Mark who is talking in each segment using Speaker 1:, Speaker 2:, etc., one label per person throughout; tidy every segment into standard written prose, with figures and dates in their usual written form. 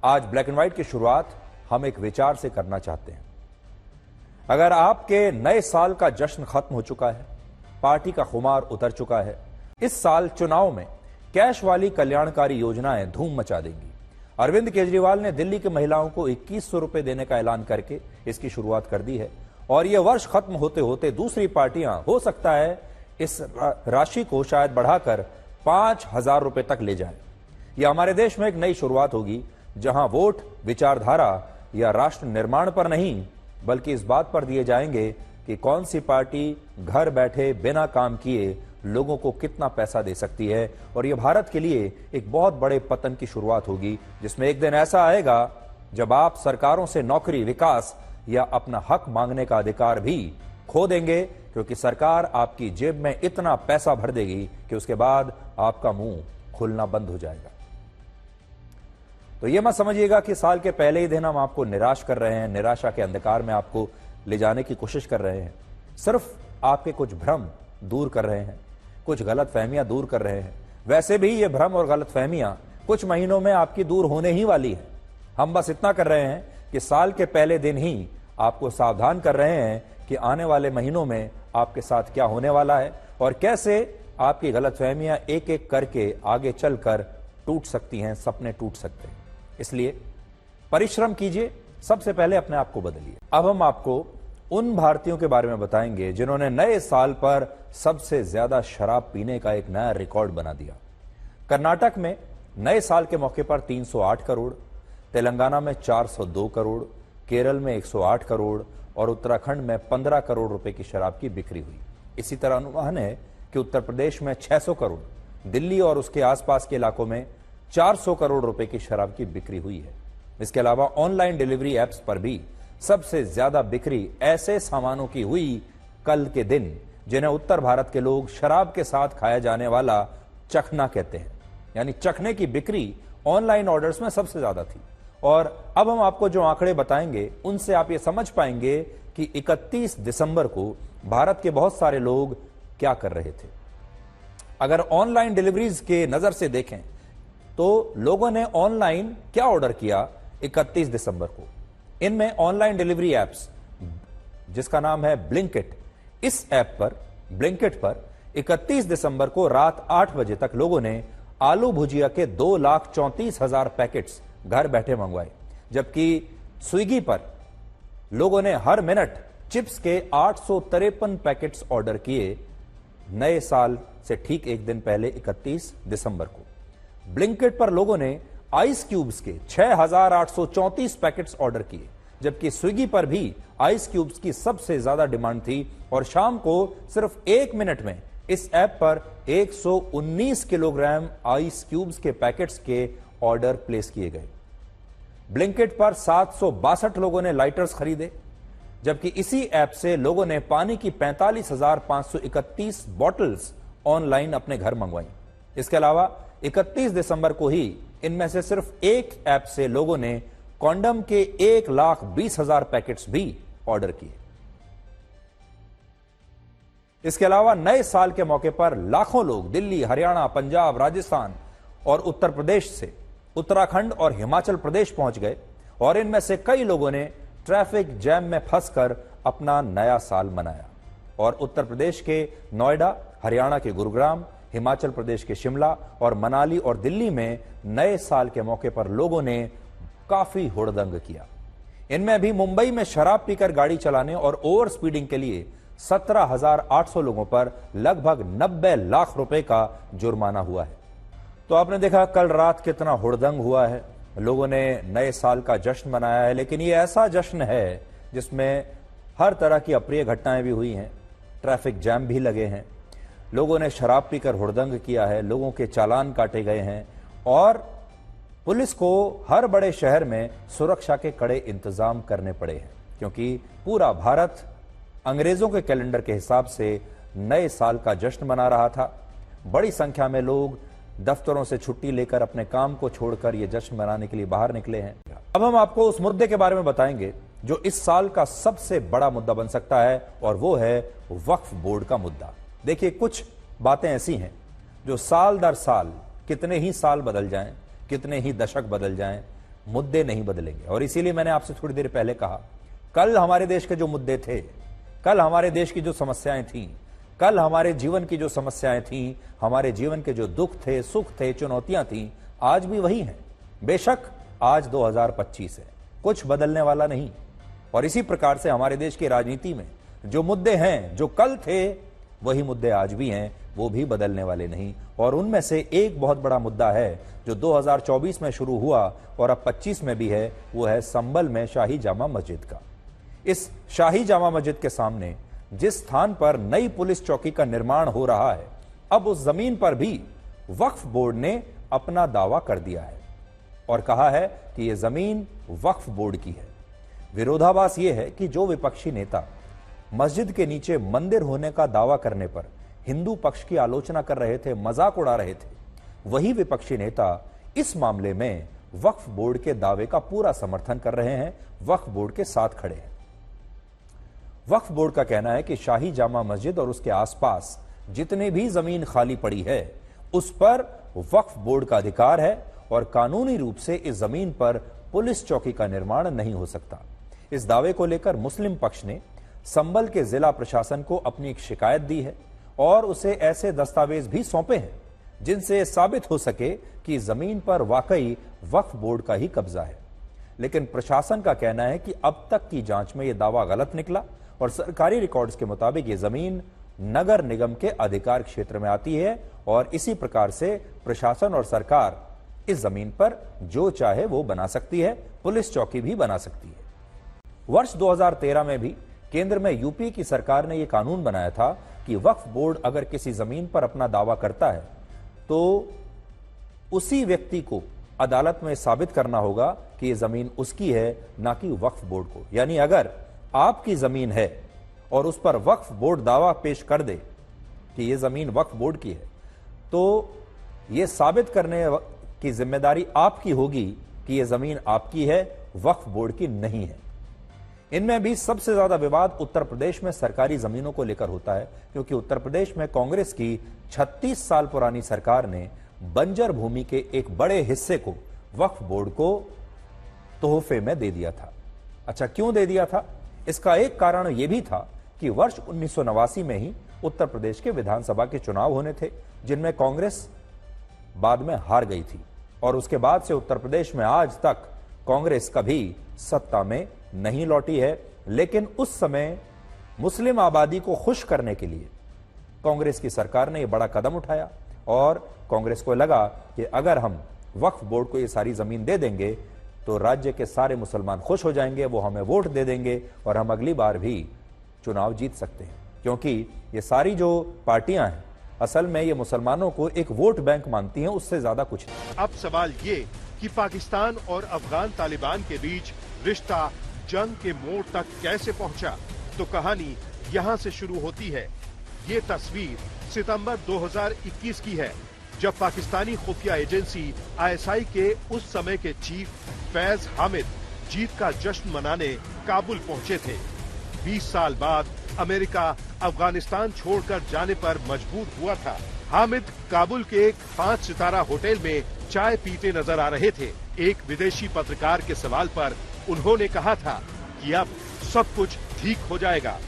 Speaker 1: आज black and white की शुरुआत हम एक विचार से करना चाहते हैं। अगर आपके नए साल का जश्न खत्म हो चुका है, पार्टी का खुमार उतर चुका है, इस साल चुनाव में कैश वाली कल्याणकारी योजनाएं धूम मचा देंगी। अरविंद केजरीवाल ने दिल्ली की महिलाओं को 2100 रुपए देने का ऐलान करके इसकी शुरुआत कर दी है और यह वर्ष खत्म होते होते दूसरी पार्टियां हो सकता है इस राशि को शायद बढ़ाकर 5000 रुपए तक ले जाएं। यह हमारे देश में एक नई शुरुआत होगी जहां वोट विचारधारा या राष्ट्र निर्माण पर नहीं बल्कि इस बात पर दिए जाएंगे कि कौन सी पार्टी घर बैठे बिना काम किए लोगों को कितना पैसा दे सकती है। और यह भारत के लिए एक बहुत बड़े पतन की शुरुआत होगी जिसमें एक दिन ऐसा आएगा जब आप सरकारों से नौकरी, विकास या अपना हक मांगने का अधिकार भी खो देंगे, क्योंकि सरकार आपकी जेब में इतना पैसा भर देगी कि उसके बाद आपका मुंह खुलना बंद हो जाएगा। तो यह मत समझिएगा कि साल के पहले ही दिन हम आपको निराश कर रहे हैं, निराशा के अंधकार में आपको ले जाने की कोशिश कर रहे हैं। सिर्फ आपके कुछ भ्रम दूर कर रहे हैं, कुछ गलतफहमियां दूर कर रहे हैं। वैसे भी ये भ्रम और गलतफहमियां कुछ महीनों में आपकी दूर होने ही वाली है। हम बस इतना कर रहे हैं कि साल के पहले दिन ही आपको सावधान कर रहे हैं कि आने वाले महीनों में आपके साथ क्या होने वाला है और कैसे आपकी गलतफहमियां एक एक करके आगे चलकर टूट सकती हैं, सपने टूट सकते हैं। इसलिए परिश्रम कीजिए, सबसे पहले अपने आप को बदलिए। अब हम आपको उन भारतीयों के बारे में बताएंगे जिन्होंने नए साल पर सबसे ज्यादा शराब पीने का एक नया रिकॉर्ड बना दिया। कर्नाटक में नए साल के मौके पर 308 करोड़, तेलंगाना में 402 करोड़, केरल में 108 करोड़ और उत्तराखंड में 15 करोड़ रुपए की शराब की बिक्री हुई। इसी तरह अनुमान है कि उत्तर प्रदेश में 600 करोड़, दिल्ली और उसके आसपास के इलाकों में 400 करोड़ रुपए की शराब की बिक्री हुई है। इसके अलावा ऑनलाइन डिलीवरी एप्स पर भी सबसे ज्यादा बिक्री ऐसे सामानों की हुई कल के दिन जिन्हें उत्तर भारत के लोग शराब के साथ खाया जाने वाला चखना कहते हैं। यानी चखने की बिक्री ऑनलाइन ऑर्डर्स में सबसे ज्यादा थी। और अब हम आपको जो आंकड़े बताएंगे उनसे आप ये समझ पाएंगे कि 31 दिसंबर को भारत के बहुत सारे लोग क्या कर रहे थे। अगर ऑनलाइन डिलीवरीज के नजर से देखें तो लोगों ने ऑनलाइन क्या ऑर्डर किया 31 दिसंबर को। इनमें ऑनलाइन डिलीवरी एप्स जिसका नाम है ब्लिंकिट, इस ऐप पर ब्लिंकिट पर 31 दिसंबर को रात 8 बजे तक लोगों ने आलू भुजिया के 2,34,000 पैकेट्स घर बैठे मंगवाए, जबकि स्विगी पर लोगों ने हर मिनट चिप्स के 853 पैकेट्स ऑर्डर किए नए साल से ठीक एक दिन पहले 31 दिसंबर को। ब्लिंकिट पर लोगों ने आइस क्यूब्स के 6,834 पैकेट्स ऑर्डर किए, जबकि स्विगी पर भी आइस क्यूब्स की सबसे ज्यादा डिमांड थी और शाम को सिर्फ 1 मिनट में इस ऐप पर 119 किलोग्राम आइस क्यूब्स के पैकेट्स के ऑर्डर प्लेस किए गए। ब्लिंकिट पर 762 लोगों ने लाइटर्स खरीदे, जबकि इसी ऐप से लोगों ने पानी की 45,531 बॉटल्स ऑनलाइन अपने घर मंगवाई। इसके अलावा 31 दिसंबर को ही इनमें से सिर्फ एक ऐप से लोगों ने कॉन्डम के 1,20,000 पैकेट्स भी ऑर्डर किए। इसके अलावा नए साल के मौके पर लाखों लोग दिल्ली, हरियाणा, पंजाब, राजस्थान और उत्तर प्रदेश से उत्तराखंड और हिमाचल प्रदेश पहुंच गए और इनमें से कई लोगों ने ट्रैफिक जैम में फंसकर अपना नया साल मनाया। और उत्तर प्रदेश के नोएडा, हरियाणा के गुरुग्राम, हिमाचल प्रदेश के शिमला और मनाली और दिल्ली में नए साल के मौके पर लोगों ने काफी हुड़दंग किया। इनमें भी मुंबई में शराब पीकर गाड़ी चलाने और ओवर स्पीडिंग के लिए 17,800 लोगों पर लगभग 90 लाख रुपए का जुर्माना हुआ है। तो आपने देखा कल रात कितना हुड़दंग हुआ है, लोगों ने नए साल का जश्न मनाया है। लेकिन ये ऐसा जश्न है जिसमें हर तरह की अप्रिय घटनाएं भी हुई हैं, ट्रैफिक जैम भी लगे हैं, लोगों ने शराब पीकर हुड़दंग किया है, लोगों के चालान काटे गए हैं और पुलिस को हर बड़े शहर में सुरक्षा के कड़े इंतजाम करने पड़े हैं, क्योंकि पूरा भारत अंग्रेजों के कैलेंडर के हिसाब से नए साल का जश्न मना रहा था। बड़ी संख्या में लोग दफ्तरों से छुट्टी लेकर अपने काम को छोड़कर यह जश्न मनाने के लिए बाहर निकले हैं। अब हम आपको उस मुद्दे के बारे में बताएंगे जो इस साल का सबसे बड़ा मुद्दा बन सकता है और वो है वक्फ बोर्ड का मुद्दा। देखिए, कुछ बातें ऐसी हैं जो साल दर साल, कितने ही साल बदल जाएं, कितने ही दशक बदल जाएं, मुद्दे नहीं बदलेंगे। और इसीलिए मैंने आपसे थोड़ी देर पहले कहा, कल हमारे देश के जो मुद्दे थे, कल हमारे देश की जो समस्याएं थीं, कल हमारे जीवन की जो समस्याएं थीं, हमारे जीवन के जो दुख थे, सुख थे, चुनौतियां थीं, आज भी वही हैं। बेशक आज 2025 है, कुछ बदलने वाला नहीं। और इसी प्रकार से हमारे देश की राजनीति में जो मुद्दे हैं, जो कल थे, वही मुद्दे आज भी हैं, वो भी बदलने वाले नहीं। और उनमें से एक बहुत बड़ा मुद्दा है जो 2024 में शुरू हुआ और अब 25 में भी है, वो है संभल में शाही जामा मस्जिद का। इस शाही जामा मस्जिद के सामने जिस स्थान पर नई पुलिस चौकी का निर्माण हो रहा है, अब उस जमीन पर भी वक्फ बोर्ड ने अपना दावा कर दिया है और कहा है कि यह जमीन वक्फ बोर्ड की है। विरोधाभास यह है कि जो विपक्षी नेता मस्जिद के नीचे मंदिर होने का दावा करने पर हिंदू पक्ष की आलोचना कर रहे थे, मजाक उड़ा रहे थे, वही विपक्षी नेता इस मामले में वक्फ बोर्ड के दावे का पूरा समर्थन कर रहे हैं, वक्फ बोर्ड के साथ खड़े हैं। वक्फ बोर्ड का कहना है कि शाही जामा मस्जिद और उसके आसपास जितने भी जमीन खाली पड़ी है, उस पर वक्फ बोर्ड का अधिकार है और कानूनी रूप से इस जमीन पर पुलिस चौकी का निर्माण नहीं हो सकता। इस दावे को लेकर मुस्लिम पक्ष ने संभल के जिला प्रशासन को अपनी एक शिकायत दी है और उसे ऐसे दस्तावेज भी सौंपे हैं जिनसे साबित हो सके कि जमीन पर वाकई वक्फ बोर्ड का ही कब्जा है। लेकिन प्रशासन का कहना है कि अब तक की जांच में यह दावा गलत निकला और सरकारी रिकॉर्ड्स के मुताबिक यह जमीन नगर निगम के अधिकार क्षेत्र में आती है और इसी प्रकार से प्रशासन और सरकार इस जमीन पर जो चाहे वो बना सकती है, पुलिस चौकी भी बना सकती है। वर्ष 2013 में भी केंद्र में यूपी की सरकार ने यह कानून बनाया था कि वक्फ बोर्ड अगर किसी जमीन पर अपना दावा करता है तो उसी व्यक्ति को अदालत में साबित करना होगा कि यह जमीन उसकी है, ना कि वक्फ बोर्ड को। यानी अगर आपकी जमीन है और उस पर वक्फ बोर्ड दावा पेश कर दे कि यह जमीन वक्फ बोर्ड की है, तो यह साबित करने की जिम्मेदारी आपकी होगी कि यह जमीन आपकी है, वक्फ बोर्ड की नहीं है। इनमें भी सबसे ज्यादा विवाद उत्तर प्रदेश में सरकारी जमीनों को लेकर होता है, क्योंकि उत्तर प्रदेश में कांग्रेस की 36 साल पुरानी सरकार ने बंजर भूमि के एक बड़े हिस्से को वक्फ बोर्ड को तोहफे में दे दिया था। अच्छा, क्यों दे दिया था? इसका एक कारण यह भी था कि वर्ष 1989 में ही उत्तर प्रदेश के विधानसभा के चुनाव होने थे, जिनमें कांग्रेस बाद में हार गई थी और उसके बाद से उत्तर प्रदेश में आज तक कांग्रेस कभी सत्ता में नहीं लौटी है। लेकिन उस समय मुस्लिम आबादी को खुश करने के लिए कांग्रेस की सरकार ने यह बड़ा कदम उठाया और कांग्रेस को लगा कि अगर हम वक्फ बोर्ड को ये सारी जमीन दे देंगे तो राज्य के सारे मुसलमान खुश हो जाएंगे, वो हमें वोट दे देंगे और हम अगली बार भी चुनाव जीत सकते हैं। क्योंकि ये सारी जो पार्टियां हैं, असल में ये मुसलमानों को एक वोट बैंक मानती हैं, उससे ज्यादा कुछ नहीं।
Speaker 2: अब सवाल ये कि पाकिस्तान और अफगान तालिबान के बीच रिश्ता जंग के मोड़ तक कैसे पहुंचा, तो कहानी यहां से शुरू होती है। ये तस्वीर सितंबर 2021 की है, जब पाकिस्तानी खुफिया एजेंसी ISI के उस समय के चीफ फैज हामिद जीत का जश्न मनाने काबुल पहुंचे थे। 20 साल बाद अमेरिका अफगानिस्तान छोड़कर जाने पर मजबूर हुआ था। हामिद काबुल के एक 5 सितारा होटल में चाय पीते नजर आ रहे थे। एक विदेशी पत्रकार के सवाल पर उन्होंने कहा था कि अब सब कुछ ठीक हो जाएगा।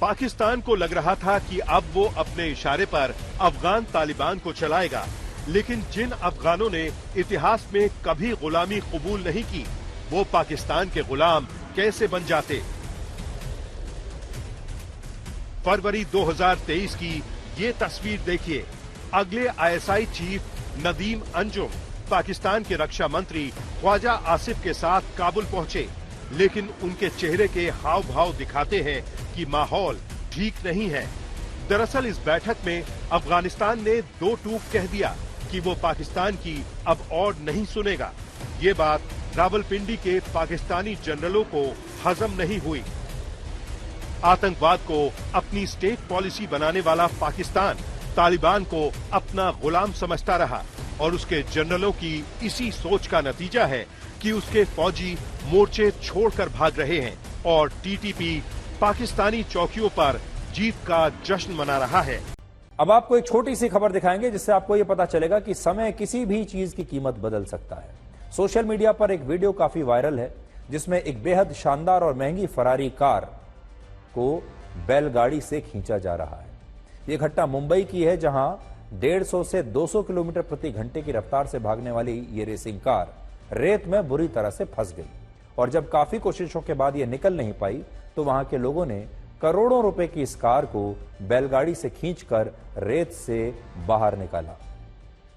Speaker 2: पाकिस्तान को लग रहा था कि अब वो अपने इशारे पर अफगान तालिबान को चलाएगा, लेकिन जिन अफगानों ने इतिहास में कभी गुलामी कबूल नहीं की, वो पाकिस्तान के गुलाम कैसे बन जाते। फरवरी 2023 की ये तस्वीर देखिए। अगले ISI चीफ नदीम अंजुम पाकिस्तान के रक्षा मंत्री ख्वाजा आसिफ के साथ काबुल पहुंचे, लेकिन उनके चेहरे के हाव भाव दिखाते हैं कि माहौल ठीक नहीं है। दरअसल इस बैठक में अफगानिस्तान ने 2 टूक कह दिया कि वो पाकिस्तान की अब और नहीं सुनेगा। ये बात रावलपिंडी के पाकिस्तानी जनरलों को हजम नहीं हुई। आतंकवाद को अपनी स्टेट पॉलिसी बनाने वाला पाकिस्तान तालिबान को अपना गुलाम समझता रहा और उसके जनरलों की इसी सोच का नतीजा है कि उसके फौजी मोर्चे छोड़कर भाग रहे हैं और TTP पाकिस्तानी चौकियों पर जीत का जश्न मना रहा है।
Speaker 1: अब आपको एक छोटी सी खबर दिखाएंगे जिससे आपको यह पता चलेगा कि समय किसी भी चीज की कीमत बदल सकता है। सोशल मीडिया पर एक वीडियो काफी वायरल है जिसमें एक बेहद शानदार और महंगी फरारी कार को बैलगाड़ी से खींचा जा रहा है। यह घटना मुंबई की है, जहां 150 से 200 किलोमीटर प्रति घंटे की रफ्तार से भागने वाली ये रेसिंग कार रेत में बुरी तरह से फंस गई और जब काफी कोशिशों के बाद यह निकल नहीं पाई तो वहां के लोगों ने करोड़ों रुपए की इस कार को बैलगाड़ी से खींचकर रेत से बाहर निकाला।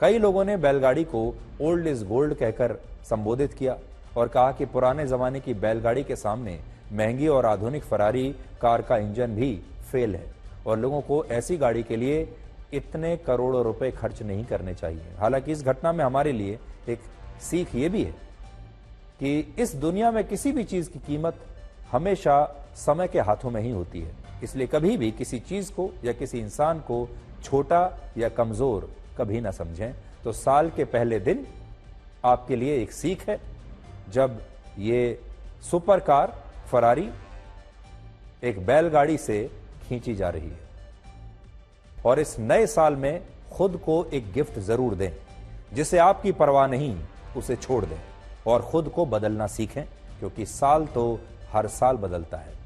Speaker 1: कई लोगों ने बैलगाड़ी को ओल्ड इज गोल्ड कहकर संबोधित किया और कहा कि पुराने जमाने की बैलगाड़ी के सामने महंगी और आधुनिक फरारी कार का इंजन भी फेल है और लोगों को ऐसी गाड़ी के लिए इतने करोड़ों रुपए खर्च नहीं करने चाहिए। हालांकि इस घटना में हमारे लिए एक सीख ये भी है कि इस दुनिया में किसी भी चीज की कीमत हमेशा समय के हाथों में ही होती है, इसलिए कभी भी किसी चीज को या किसी इंसान को छोटा या कमजोर कभी ना समझें। तो साल के पहले दिन आपके लिए एक सीख है, जब ये सुपर कार फरारी एक बैलगाड़ी से खींची जा रही है। और इस नए साल में खुद को एक गिफ्ट जरूर दें, जिसे आपकी परवाह नहीं उसे छोड़ दें और खुद को बदलना सीखें, क्योंकि साल तो हर साल बदलता है।